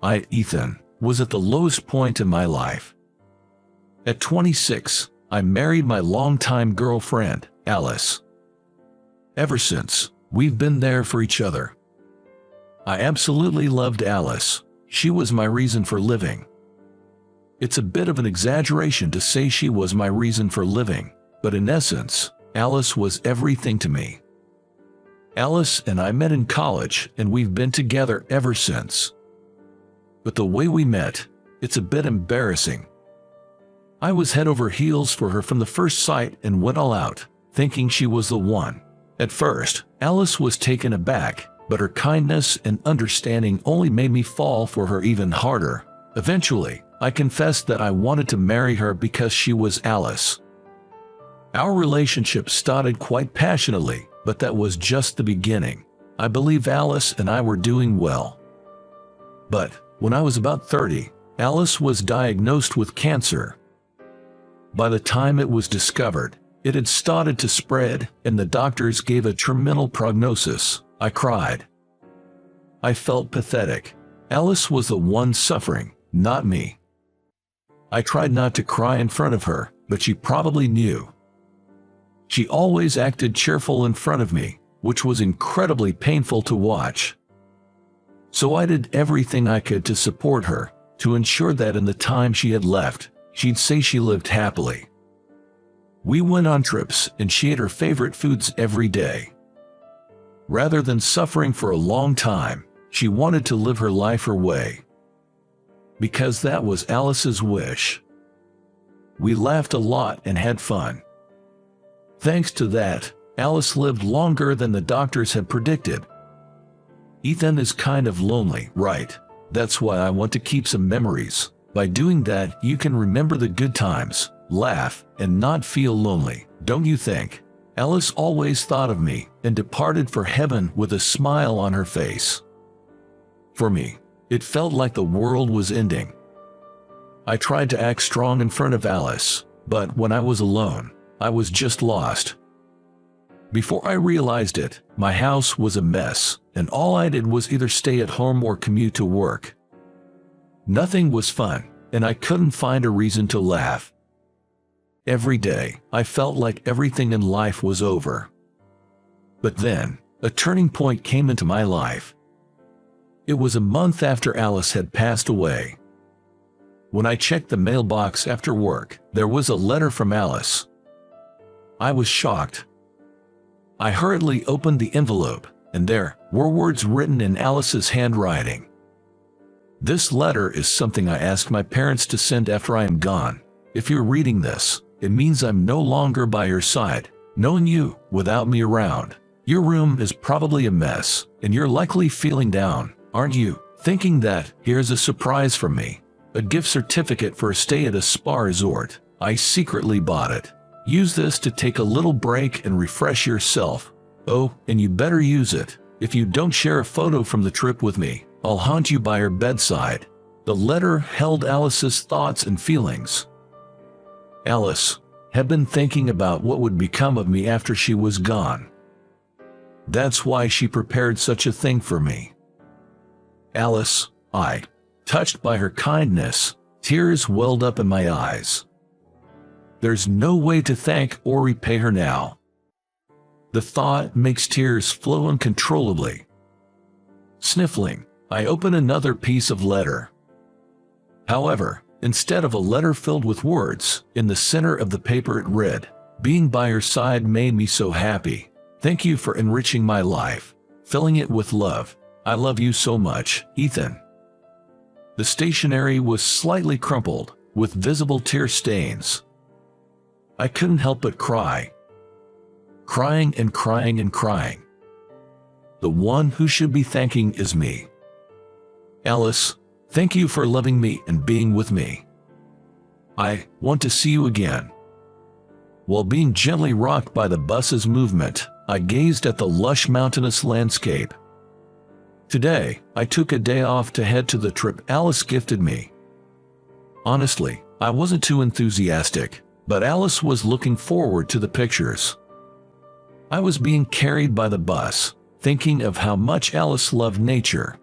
Ethan, was at the lowest point in my life. At 26, I married my longtime girlfriend, Alice. Ever since, we've been there for each other. I absolutely loved Alice. She was my reason for living. It's a bit of an exaggeration to say she was my reason for living, but in essence, Alice was everything to me. Alice and I met in college, and we've been together ever since. But the way we met, it's a bit embarrassing. I was head over heels for her from the first sight and went all out, thinking she was the one. At first, Alice was taken aback, but her kindness and understanding only made me fall for her even harder. Eventually, I confessed that I wanted to marry her because she was Alice. Our relationship started quite passionately, but that was just the beginning. I believe Alice and I were doing well. But when I was about 30, Alice was diagnosed with cancer. By the time it was discovered, it had started to spread, and the doctors gave a terminal prognosis. I cried. I felt pathetic. Alice was the one suffering, not me. I tried not to cry in front of her, but she probably knew. She always acted cheerful in front of me, which was incredibly painful to watch. So I did everything I could to support her, to ensure that in the time she had left, she'd say she lived happily. We went on trips, and she ate her favorite foods every day. Rather than suffering for a long time, she wanted to live her life her way. Because that was Alice's wish. We laughed a lot and had fun. Thanks to that, Alice lived longer than the doctors had predicted. Ethan is kind of lonely, right? That's why I want to keep some memories. By doing that, you can remember the good times, laugh, and not feel lonely, don't you think? Alice always thought of me and departed for heaven with a smile on her face. For me, it felt like the world was ending. I tried to act strong in front of Alice, but when I was alone, I was just lost. Before I realized it, my house was a mess, and all I did was either stay at home or commute to work. Nothing was fun, and I couldn't find a reason to laugh. Every day, I felt like everything in life was over. But then, a turning point came into my life. It was a month after Alice had passed away. When I checked the mailbox after work, there was a letter from Alice. I was shocked. I hurriedly opened the envelope, and there were words written in Alice's handwriting. This letter is something I asked my parents to send after I am gone. If you're reading this, it means I'm no longer by your side, knowing you without me around. Your room is probably a mess, and you're likely feeling down, aren't you? Thinking that here's a surprise from me. A gift certificate for a stay at a spa resort. I secretly bought it. Use this to take a little break and refresh yourself. Oh, and you better use it. If you don't share a photo from the trip with me, I'll haunt you by her bedside. The letter held Alice's thoughts and feelings. Alice had been thinking about what would become of me after she was gone. That's why she prepared such a thing for me. Alice, touched by her kindness, tears welled up in my eyes. There's no way to thank or repay her now. The thought makes tears flow uncontrollably. Sniffling, I open another piece of letter. However, instead of a letter filled with words, in the center of the paper it read, "Being by your side made me so happy. Thank you for enriching my life, filling it with love. I love you so much, Ethan." The stationery was slightly crumpled, with visible tear stains. I couldn't help but cry. Crying and crying and crying. The one who should be thanking is me. Alice, thank you for loving me and being with me. I want to see you again. While being gently rocked by the bus's movement, I gazed at the lush mountainous landscape. Today, I took a day off to head to the trip Alice gifted me. Honestly, I wasn't too enthusiastic, but Alice was looking forward to the pictures. I was being carried by the bus, thinking of how much Alice loved nature.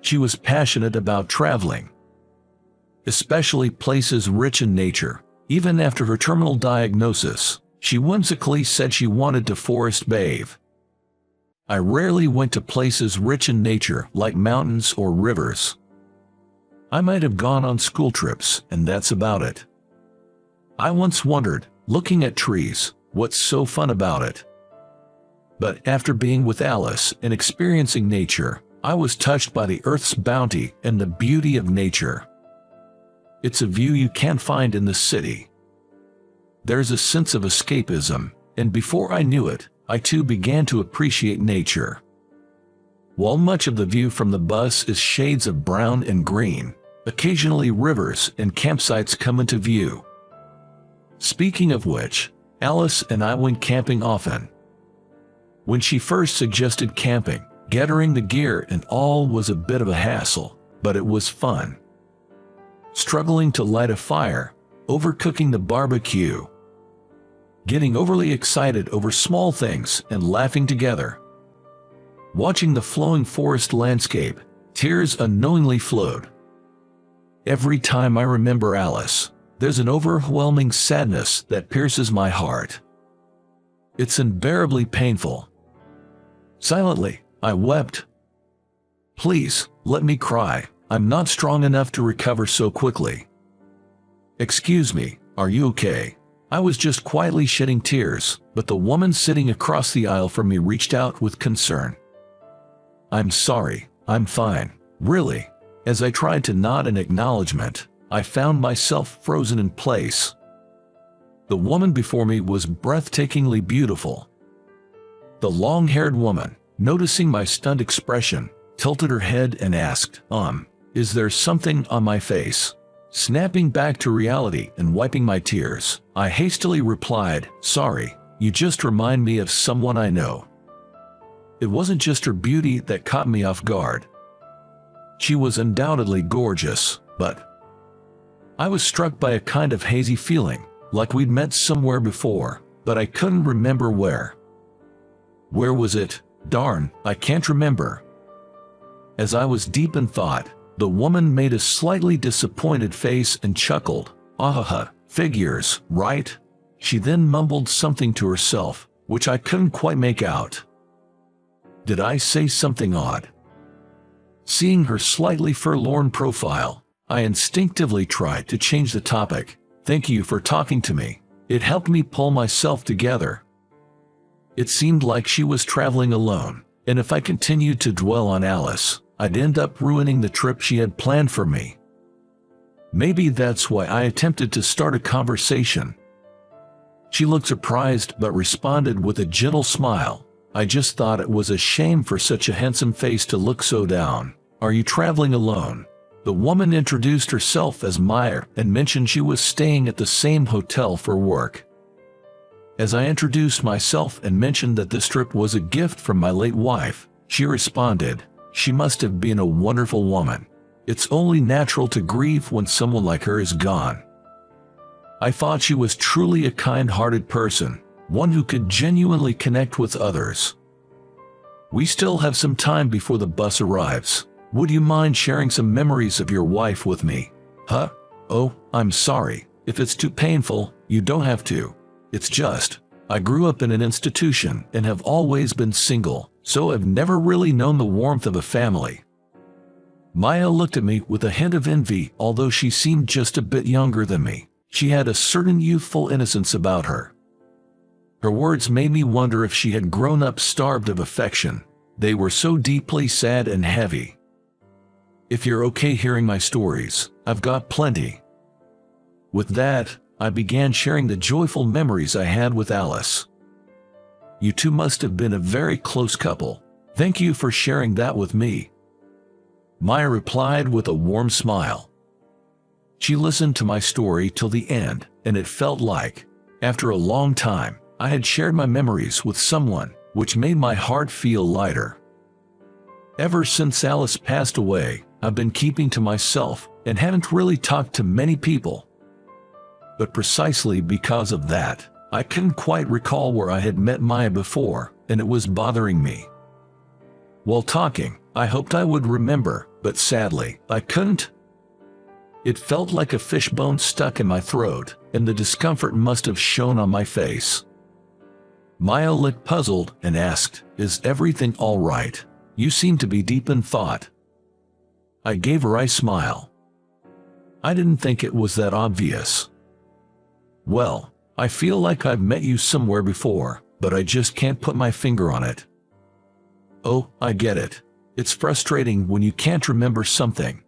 She was passionate about traveling, especially places rich in nature. Even after her terminal diagnosis, she whimsically said she wanted to forest bathe. I rarely went to places rich in nature like mountains or rivers. I might have gone on school trips, and that's about it. I once wondered, looking at trees, what's so fun about it? But after being with Alice and experiencing nature, I was touched by the earth's bounty and the beauty of nature. It's a view you can't find in the city. There's a sense of escapism, and before I knew it, I too began to appreciate nature. While much of the view from the bus is shades of brown and green, occasionally rivers and campsites come into view. Speaking of which, Alice and I went camping often. When she first suggested camping, gathering the gear and all was a bit of a hassle, but it was fun. Struggling to light a fire, overcooking the barbecue, getting overly excited over small things and laughing together. Watching the flowing forest landscape, tears unknowingly flowed. Every time I remember Alice, there's an overwhelming sadness that pierces my heart. It's unbearably painful. Silently, I wept. Please, let me cry. I'm not strong enough to recover so quickly. Excuse me, are you okay? I was just quietly shedding tears, but the woman sitting across the aisle from me reached out with concern. I'm sorry, I'm fine, really. As I tried to nod in acknowledgement, I found myself frozen in place. The woman before me was breathtakingly beautiful. The long-haired woman, noticing my stunned expression, tilted her head and asked, is there something on my face? Snapping back to reality and wiping my tears, I hastily replied, sorry, you just remind me of someone I know. It wasn't just her beauty that caught me off guard. She was undoubtedly gorgeous, but I was struck by a kind of hazy feeling, like we'd met somewhere before, but I couldn't remember where. Where was it? Darn, I can't remember. As I was deep in thought, the woman made a slightly disappointed face and chuckled. Figures, right? She then mumbled something to herself, which I couldn't quite make out. Did I say something odd? Seeing her slightly forlorn profile, I instinctively tried to change the topic. Thank you for talking to me. It helped me pull myself together. It seemed like she was traveling alone, and if I continued to dwell on Alice, I'd end up ruining the trip she had planned for me. Maybe that's why I attempted to start a conversation. She looked surprised but responded with a gentle smile. I just thought it was a shame for such a handsome face to look so down. Are you traveling alone? The woman introduced herself as Meyer and mentioned she was staying at the same hotel for work. As I introduced myself and mentioned that this trip was a gift from my late wife, she responded, she must have been a wonderful woman. It's only natural to grieve when someone like her is gone. I thought she was truly a kind-hearted person, one who could genuinely connect with others. We still have some time before the bus arrives. Would you mind sharing some memories of your wife with me? Oh, I'm sorry. If it's too painful, you don't have to. It's just, I grew up in an institution and have always been single, so I've never really known the warmth of a family. Maya looked at me with a hint of envy, although she seemed just a bit younger than me. She had a certain youthful innocence about her. Her words made me wonder if she had grown up starved of affection. They were so deeply sad and heavy. If you're okay hearing my stories, I've got plenty. With that, I began sharing the joyful memories I had with Alice. You two must have been a very close couple. Thank you for sharing that with me. Maya replied with a warm smile. She listened to my story till the end, and it felt like, after a long time, I had shared my memories with someone, which made my heart feel lighter. Ever since Alice passed away, I've been keeping to myself and haven't really talked to many people. But precisely because of that, I couldn't quite recall where I had met Maya before, and it was bothering me. While talking, I hoped I would remember, but sadly, I couldn't. It felt like a fishbone stuck in my throat, and the discomfort must have shown on my face. Maya looked puzzled and asked, "Is everything all right? You seem to be deep in thought." I gave her a smile. I didn't think it was that obvious. "Well, I feel like I've met you somewhere before, but I just can't put my finger on it." "Oh, I get it. It's frustrating when you can't remember something."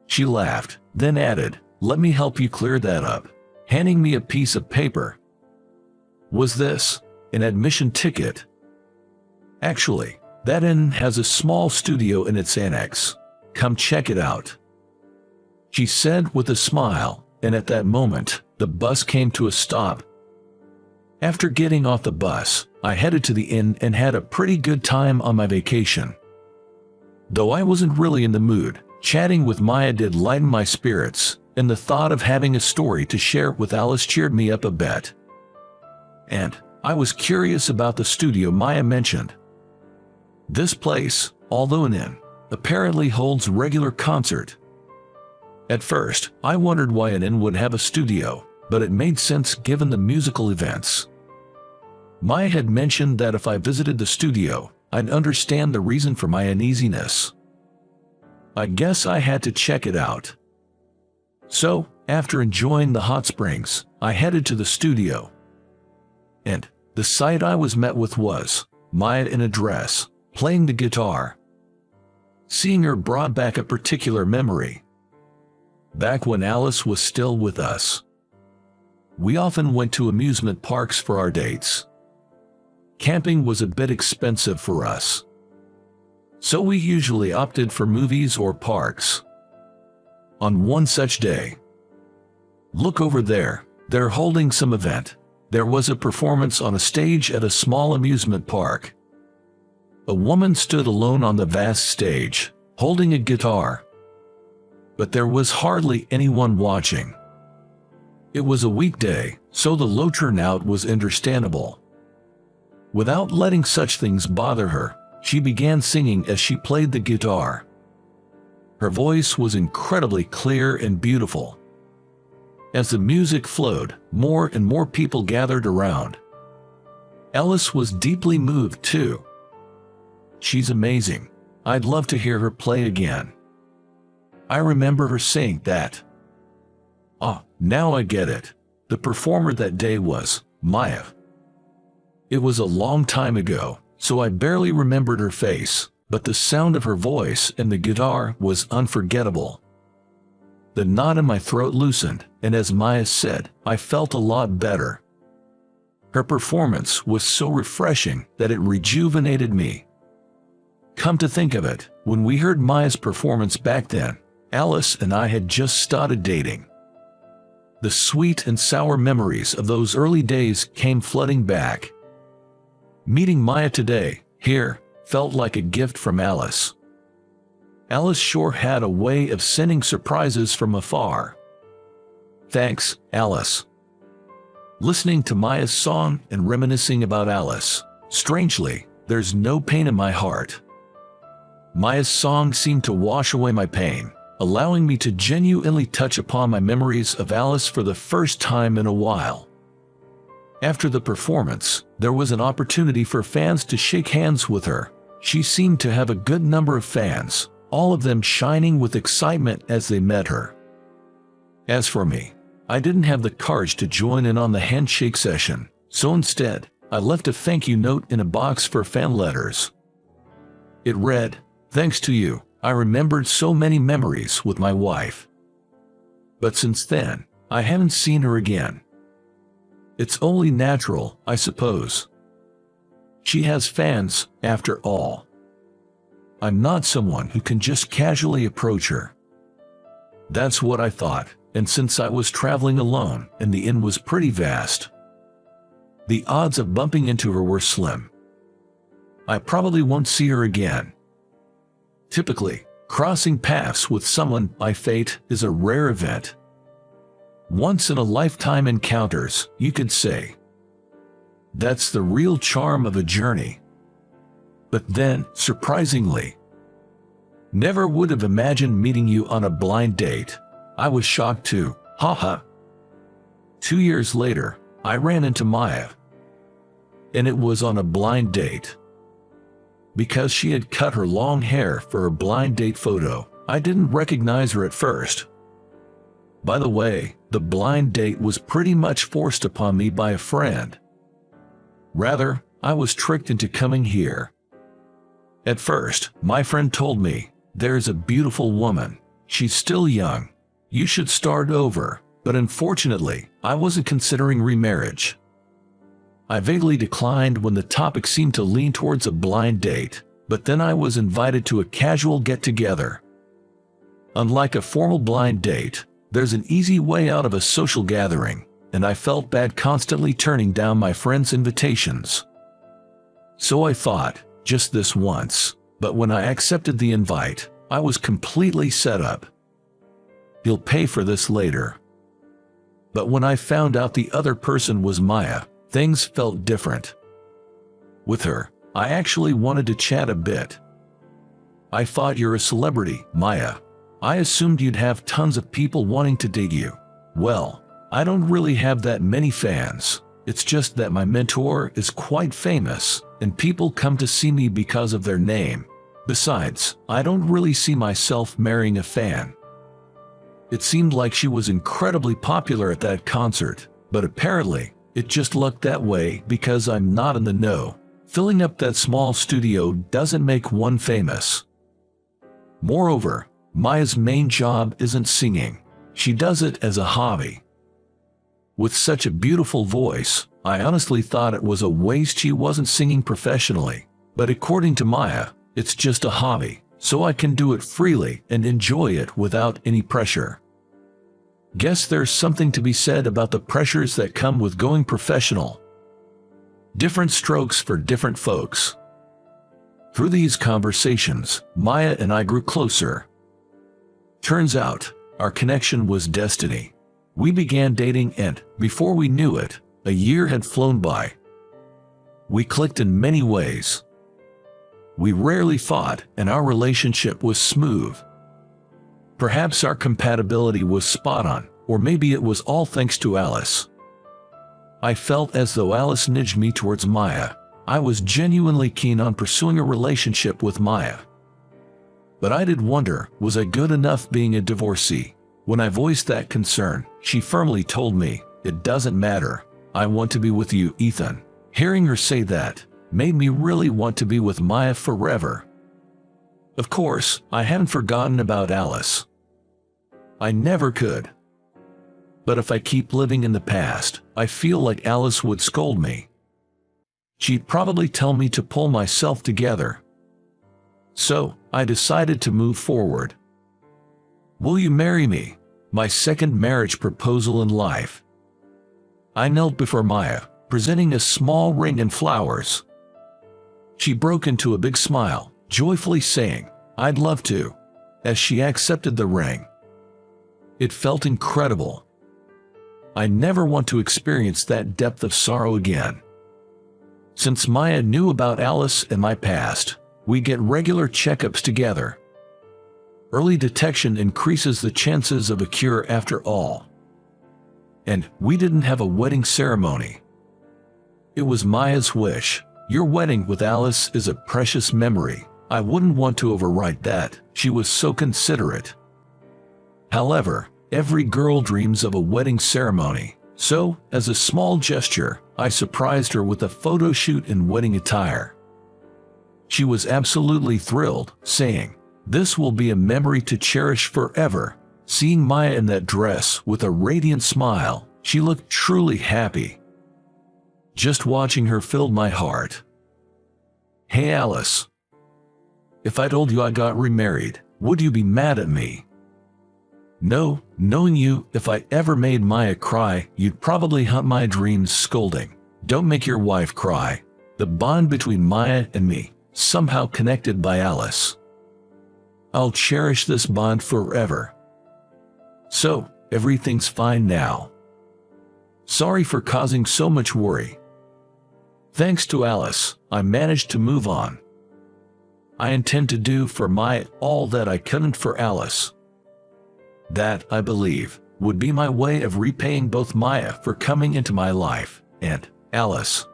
She laughed, then added, "Let me help you clear that up," handing me a piece of paper. Was this an admission ticket? Actually, that inn has a small studio in its annex. Come check it out, she said with a smile, and at that moment, the bus came to a stop. After getting off the bus, I headed to the inn and had a pretty good time on my vacation. Though I wasn't really in the mood, chatting with Maya did lighten my spirits, and the thought of having a story to share with Alice cheered me up a bit. And I was curious about the studio Maya mentioned. This place, although an inn, apparently holds regular concert. At first, I wondered why an inn would have a studio, but it made sense given the musical events. Maya had mentioned that if I visited the studio, I'd understand the reason for my uneasiness. I guess I had to check it out. So, after enjoying the hot springs, I headed to the studio. And the sight I was met with was Maya in a dress, playing the guitar. Seeing her brought back a particular memory. Back when Alice was still with us, we often went to amusement parks for our dates. Camping was a bit expensive for us, so we usually opted for movies or parks. On one such day, "Look over there, they're holding some event." There was a performance on a stage at a small amusement park. A woman stood alone on the vast stage, holding a guitar. But there was hardly anyone watching. It was a weekday, so the low turnout was understandable. Without letting such things bother her, she began singing as she played the guitar. Her voice was incredibly clear and beautiful. As the music flowed, more and more people gathered around. Alice was deeply moved too. "She's amazing. I'd love to hear her play again." I remember her saying that. "Ah, now I get it. The performer that day was Maya." It was a long time ago, so I barely remembered her face, but the sound of her voice and the guitar was unforgettable. The knot in my throat loosened, and as Maya said, I felt a lot better. Her performance was so refreshing that it rejuvenated me. Come to think of it, when we heard Maya's performance back then, Alice and I had just started dating. The sweet and sour memories of those early days came flooding back. Meeting Maya today, here, felt like a gift from Alice. Alice sure had a way of sending surprises from afar. Thanks, Alice. Listening to Maya's song and reminiscing about Alice, strangely, there's no pain in my heart. Maya's song seemed to wash away my pain, allowing me to genuinely touch upon my memories of Alice for the first time in a while. After the performance, there was an opportunity for fans to shake hands with her. She seemed to have a good number of fans, all of them shining with excitement as they met her. As for me, I didn't have the courage to join in on the handshake session, so instead, I left a thank you note in a box for fan letters. It read, "Thanks to you, I remembered so many memories with my wife. But since then, I haven't seen her again. It's only natural, I suppose. She has fans, after all. I'm not someone who can just casually approach her." That's what I thought, and since I was traveling alone and the inn was pretty vast, the odds of bumping into her were slim. I probably won't see her again. Typically, crossing paths with someone by fate is a rare event. Once-in-a-lifetime encounters, you could say. That's the real charm of a journey. But then, surprisingly, Never would have imagined meeting you on a blind date. I was shocked too. Haha. 2 years later, I ran into Maya. And it was on a blind date. Because she had cut her long hair for a blind date photo, I didn't recognize her at first. By the way, the blind date was pretty much forced upon me by a friend. Rather, I was tricked into coming here. At first, my friend told me, "There's a beautiful woman. She's still young. You should start over," but unfortunately, I wasn't considering remarriage. I vaguely declined when the topic seemed to lean towards a blind date, but then I was invited to a casual get-together. Unlike a formal blind date, there's an easy way out of a social gathering, and I felt bad constantly turning down my friends' invitations. So I thought, just this once, but when I accepted the invite, I was completely set up. He'll pay for this later. But when I found out the other person was Maya, things felt different. With her, I actually wanted to chat a bit. "I thought you're a celebrity, Maya. I assumed you'd have tons of people wanting to date you." "Well, I don't really have that many fans. It's just that my mentor is quite famous, and people come to see me because of their name. Besides, I don't really see myself marrying a fan." It seemed like she was incredibly popular at that concert, but apparently, it just looked that way because I'm not in the know. Filling up that small studio doesn't make one famous. Moreover, Maya's main job isn't singing. She does it as a hobby. With such a beautiful voice, I honestly thought it was a waste she wasn't singing professionally. But according to Maya, it's just a hobby, so I can do it freely and enjoy it without any pressure. Guess there's something to be said about the pressures that come with going professional. Different strokes for different folks. Through these conversations, Maya and I grew closer. Turns out, our connection was destiny. We began dating and, before we knew it, a year had flown by. We clicked in many ways. We rarely fought, and our relationship was smooth. Perhaps our compatibility was spot on, or maybe it was all thanks to Alice. I felt as though Alice nudged me towards Maya. I was genuinely keen on pursuing a relationship with Maya. But I did wonder, was I good enough being a divorcee? When I voiced that concern, she firmly told me, "It doesn't matter. I want to be with you, Ethan." Hearing her say that made me really want to be with Maya forever. Of course, I hadn't forgotten about Alice. I never could. But if I keep living in the past, I feel like Alice would scold me. She'd probably tell me to pull myself together. So, I decided to move forward. "Will you marry me?" My second marriage proposal in life. I knelt before Maya, presenting a small ring and flowers. She broke into a big smile, joyfully saying, "I'd love to," as she accepted the ring. It felt incredible. I never want to experience that depth of sorrow again. Since Maya knew about Alice and my past, we get regular checkups together. Early detection increases the chances of a cure after all. And we didn't have a wedding ceremony. It was Maya's wish. "Your wedding with Alice is a precious memory. I wouldn't want to overwrite that." She was so considerate. However, every girl dreams of a wedding ceremony. So, as a small gesture, I surprised her with a photo shoot in wedding attire. She was absolutely thrilled, saying, "This will be a memory to cherish forever." Seeing Maya in that dress with a radiant smile, she looked truly happy. Just watching her filled my heart. "Hey Alice, if I told you I got remarried, would you be mad at me?" "No, knowing you, if I ever made Maya cry, you'd probably haunt my dreams scolding. Don't make your wife cry." The bond between Maya and me, somehow connected by Alice. I'll cherish this bond forever. So, everything's fine now. Sorry for causing so much worry. Thanks to Alice, I managed to move on. I intend to do for Maya all that I couldn't for Alice. That, I believe, would be my way of repaying both Maya for coming into my life, and Alice